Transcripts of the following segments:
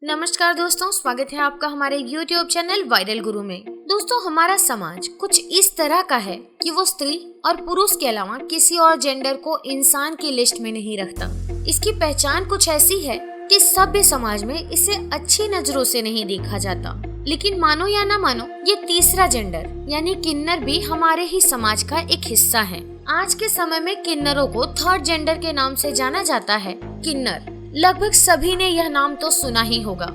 नमस्कार दोस्तों, स्वागत है आपका हमारे YouTube चैनल वायरल गुरु में। दोस्तों, हमारा समाज कुछ इस तरह का है कि वो स्त्री और पुरुष के अलावा किसी और जेंडर को इंसान की लिस्ट में नहीं रखता। इसकी पहचान कुछ ऐसी है कि सभ्य समाज में इसे अच्छी नजरों से नहीं देखा जाता। लेकिन मानो या ना मानो, ये तीसरा जेंडर यानी किन्नर भी हमारे ही समाज का एक हिस्सा है। आज के समय में किन्नरों को थर्ड जेंडर के नाम से जाना जाता है। किन्नर, लगभग सभी ने यह नाम तो सुना ही होगा।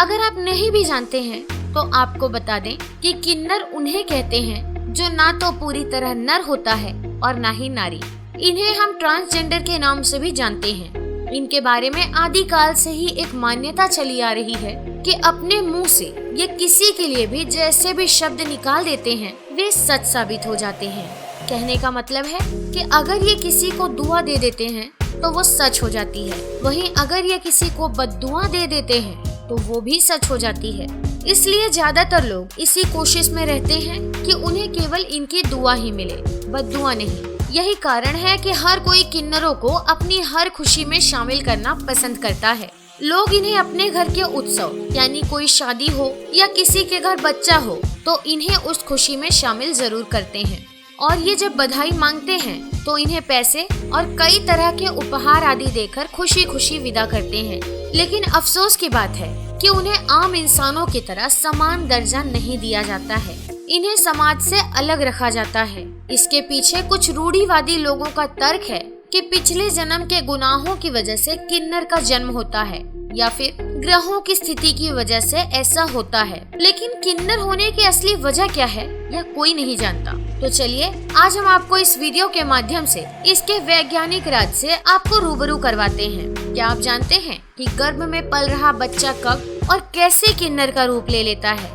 अगर आप नहीं भी जानते हैं तो आपको बता दें कि किन्नर उन्हें कहते हैं जो ना तो पूरी तरह नर होता है और ना ही नारी। इन्हें हम ट्रांसजेंडर के नाम से भी जानते हैं। इनके बारे में आदिकाल से ही एक मान्यता चली आ रही है कि अपने मुंह से ये किसी के लिए भी जैसे भी शब्द निकाल देते हैं वे सच साबित हो जाते हैं। कहने का मतलब है कि अगर ये किसी को दुआ दे देते हैं तो वो सच हो जाती है, वहीं अगर ये किसी को बद्दुआ दे देते हैं तो वो भी सच हो जाती है। इसलिए ज्यादातर लोग इसी कोशिश में रहते हैं कि उन्हें केवल इनकी दुआ ही मिले, बद्दुआ नहीं। यही कारण है कि हर कोई किन्नरों को अपनी हर खुशी में शामिल करना पसंद करता है। लोग इन्हें अपने घर के उत्सव यानी कोई शादी हो या किसी के घर बच्चा हो तो इन्हें उस खुशी में शामिल जरूर करते हैं। और ये जब बधाई मांगते हैं तो इन्हें पैसे और कई तरह के उपहार आदि देकर खुशी खुशी विदा करते हैं। लेकिन अफसोस की बात है कि उन्हें आम इंसानों की तरह समान दर्जा नहीं दिया जाता है। इन्हें समाज से अलग रखा जाता है। इसके पीछे कुछ रूढ़िवादी लोगों का तर्क है कि पिछले जन्म के गुनाहों की वजह से किन्नर का जन्म होता है या फिर ग्रहों की स्थिति की वजह से ऐसा होता है। लेकिन किन्नर होने की असली वजह क्या है यह कोई नहीं जानता। तो चलिए आज हम आपको इस वीडियो के माध्यम से इसके वैज्ञानिक राज से आपको रूबरू करवाते हैं। क्या आप जानते हैं कि गर्भ में पल रहा बच्चा कब और कैसे किन्नर का रूप ले लेता है?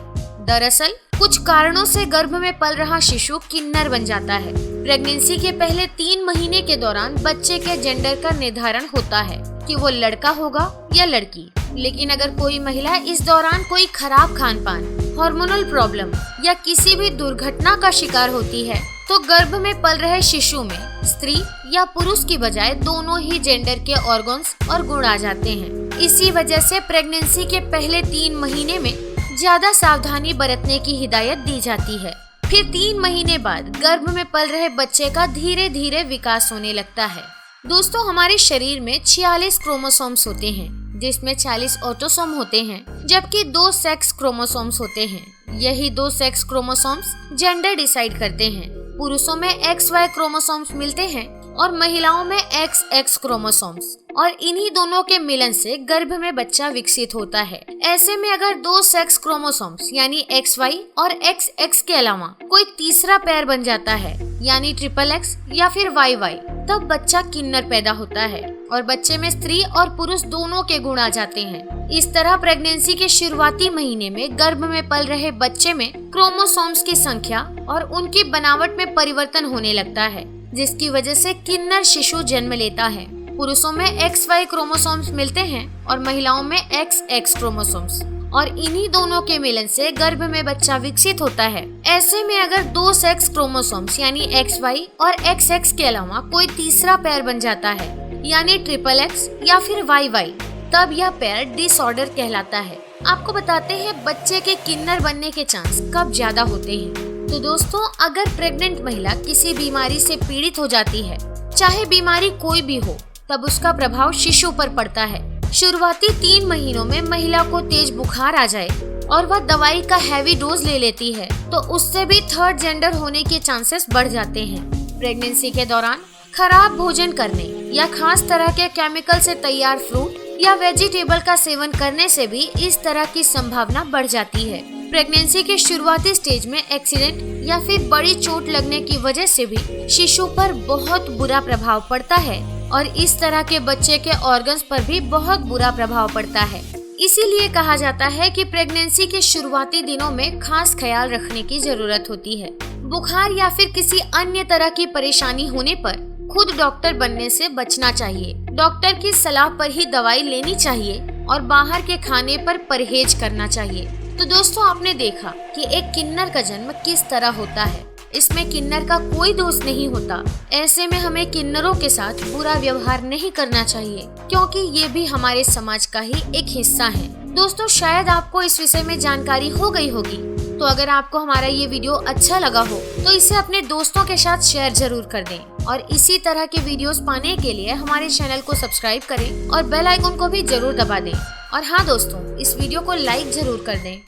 दरअसल कुछ कारणों से गर्भ में पल रहा शिशु किन्नर बन जाता है। प्रेगनेंसी के पहले 3 महीने के दौरान बच्चे के जेंडर का निर्धारण होता है कि वो लड़का होगा या लड़की। लेकिन अगर कोई महिला इस दौरान कोई खराब खान पान, हार्मोनल प्रॉब्लम या किसी भी दुर्घटना का शिकार होती है तो गर्भ में पल रहे शिशु में स्त्री या पुरुष की बजाय दोनों ही जेंडर के ऑर्गन्स और गुण आ जाते हैं। इसी वजह से प्रेगनेंसी के पहले 3 महीने में ज्यादा सावधानी बरतने की हिदायत दी जाती है। फिर 3 महीने बाद गर्भ में पल रहे बच्चे का धीरे धीरे विकास होने लगता है। दोस्तों, हमारे शरीर में 46 क्रोमोसोम्स होते हैं जिसमें 40 ऑटोसोम होते हैं जबकि 2 सेक्स क्रोमोसोम्स होते हैं। यही 2 सेक्स क्रोमोसोम्स जेंडर डिसाइड करते हैं। पुरुषों में XY क्रोमोसोम्स मिलते हैं और महिलाओं में XX क्रोमोसोम्स, और इन्हीं दोनों के मिलन से गर्भ में बच्चा विकसित होता है। ऐसे में अगर 2 सेक्स क्रोमोसोम्स यानी XY और XX के अलावा कोई तीसरा पैर बन जाता है यानी XX या फिर YY, तब बच्चा किन्नर पैदा होता है और बच्चे में स्त्री और पुरुष दोनों के गुण आ जाते हैं। इस तरह प्रेगनेंसी के शुरुआती महीने में गर्भ में पल रहे बच्चे में क्रोमोसोम्स की संख्या और उनकी बनावट में परिवर्तन होने लगता है, जिसकी वजह से किन्नर शिशु जन्म लेता है। पुरुषों में XY क्रोमोसोम्स मिलते हैं और महिलाओं में XX क्रोमोसोम्स, और इन्हीं दोनों के मिलन से गर्भ में बच्चा विकसित होता है। ऐसे में अगर 2 सेक्स क्रोमोसोम्स यानी XY और XX के अलावा कोई तीसरा पैर बन जाता है यानी XX या फिर YY, तब यह पैर डिसऑर्डर कहलाता है। आपको बताते हैं बच्चे के किन्नर बनने के चांस कब ज्यादा होते हैं। तो दोस्तों, अगर प्रेग्नेंट महिला किसी बीमारी से पीड़ित हो जाती है, चाहे बीमारी कोई भी हो, तब उसका प्रभाव शिशु पर पड़ता है। शुरुआती 3 महीनों में महिला को तेज बुखार आ जाए और वह दवाई का हैवी डोज ले लेती है तो उससे भी थर्ड जेंडर होने के चांसेस बढ़ जाते हैं। प्रेगनेंसी के दौरान खराब भोजन करने या खास तरह के केमिकल से तैयार फ्रूट या वेजिटेबल का सेवन करने से भी इस तरह की संभावना बढ़ जाती है। प्रेगनेंसी के शुरुआती स्टेज में एक्सीडेंट या फिर बड़ी चोट लगने की वजह से भी शिशु पर बहुत बुरा प्रभाव पड़ता है और इस तरह के बच्चे के ऑर्गन्स पर भी बहुत बुरा प्रभाव पड़ता है। इसीलिए कहा जाता है कि प्रेगनेंसी के शुरुआती दिनों में खास ख्याल रखने की जरूरत होती है। बुखार या फिर किसी अन्य तरह की परेशानी होने पर खुद डॉक्टर बनने से बचना चाहिए। डॉक्टर की सलाह पर ही दवाई लेनी चाहिए और बाहर के खाने पर परहेज करना चाहिए। तो दोस्तों, आपने देखा कि एक किन्नर का जन्म किस तरह होता है। इसमें किन्नर का कोई दोष नहीं होता। ऐसे में हमें किन्नरों के साथ बुरा व्यवहार नहीं करना चाहिए क्योंकि ये भी हमारे समाज का ही एक हिस्सा है। दोस्तों शायद आपको इस विषय में जानकारी हो गई होगी, तो अगर आपको हमारा ये वीडियो अच्छा लगा हो तो इसे अपने दोस्तों के साथ शेयर जरूर कर दें और इसी तरह के वीडियोस पाने के लिए हमारे चैनल को सब्सक्राइब करें और बेल आइकन को भी जरूर दबा दें। और हाँ दोस्तों, इस वीडियो को लाइक जरूर कर दें।